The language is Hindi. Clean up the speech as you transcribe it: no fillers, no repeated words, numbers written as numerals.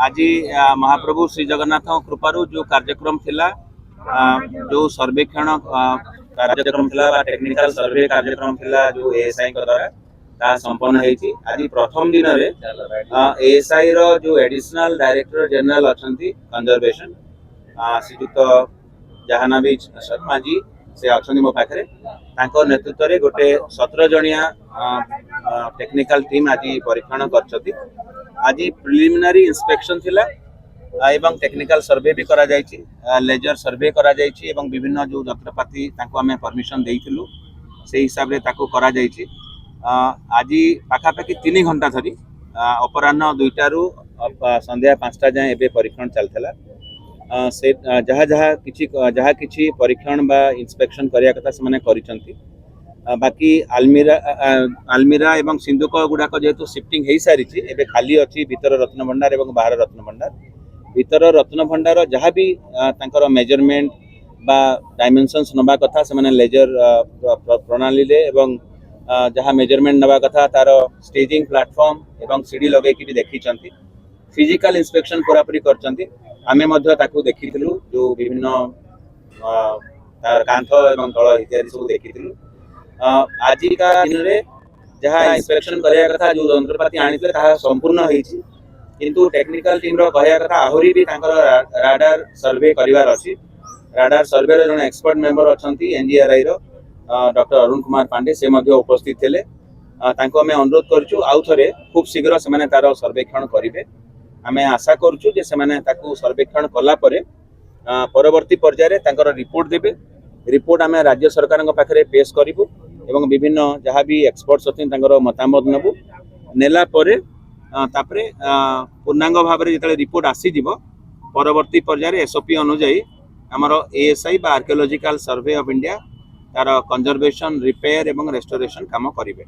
आज महाप्रभु श्री जगन्नाथ कृपारू जो कार्यक्रम थिला जो सर्वेक्षण कार्यक्रम थिला टेक्निकल सर्वे कार्यक्रम थिला जो एएसआई द्वारा ता संपन्न हेछि। आज प्रथम दिन रे एएसआई रो जो एडिशनल डायरेक्टर जनरल अछंती कंजर्वेशन श्रीयुक्त जहानाबी शर्मा जी से अछंती मो पाखरे तांको नेतृत्व रे गोटे 17 जणिया टेक्निकल टीम आज परीक्षण करछथि। आज प्रिलिमिनारी इंस्पेक्शन थिला एवं टेक्निकल सर्वे भी करा जायछि, लेजर सर्वे करा जायछि एवं विभिन्न जो यंत्रपाति तांको हमें परमिशन देइथिलु से हिसाब रे ताको करा जायछि। आज पाखापाखि 3 घंटा धरी अपराह्न 2टा रु संध्या 5टा जाए एबे परीक्षण चलथला। से जहाँ किछि परीक्षण बा इंस्पेक्शन करिया कथा से माने करिसंती। बाकी आलमीरा एवं सिंधुक गुड़ाक जेहेतु शिफ्टिंग हो सारी एबे खाली अच्छी भीतर रत्न भंडार एवं बाहर रत्न भंडार। भीतर रत्न भंडार जहाँ भी तांकर मेजरमेंट बा डायमेंशंस नबा कथा से माने लेजर प्रणाली ले एवं जहाँ मेजरमेंट नबा कथा तार स्टेजिंग प्लेटफॉर्म एवं सीढ़ी लगे कि भी देखी चंती। फिजिकल इंस्पेक्शन पूरा पूरी करचंती। आमे मध्य ताकू देखिथिलु जो विभिन्न तार कांथ एवं तळ इत्यादि सब देखिथिलु। आज का दिन रे जहाँ इंस्पेक्शन करिया कथा जो यंत्रपाति आनिले ताहा संपूर्ण हेछि, किंतु टेक्निकल टीम रो कहिया कथा आहुरी भी तांकर राडार सर्वे करिवार अछि। राडार सर्वे रो जने एक्सपर्ट मेंबर अछंती एनडीआरआई रो डॉक्टर अरुण कुमार पांडे से मध्य उपस्थित थिले। तांको हमें अनुरोध करछु आउ थरे खूब शीघ्र से माने तार सर्वेक्षण करिवे। हमें आशा करछु जे से माने ताकू सर्वेक्षण कला परे परवर्ती पर्याय तांकर रिपोर्ट देबे। रिपोर्ट आमे राज्य सरकार पाखरे पेश करिवु एवं विभिन्न जहाँ भी एक्सपर्ट्स अच्छे मतामत नबू नेला परे तापरे पूर्णांग भाव में जो रिपोर्ट आसीज परवर्ती पर्याय एसओपी अनुजाई आमर एएसआई बा आर्कियोलॉजिकल सर्वे ऑफ इंडिया तार कंजर्वेशन रिपेयर एवं रेस्टोरेशन काम करेंगे।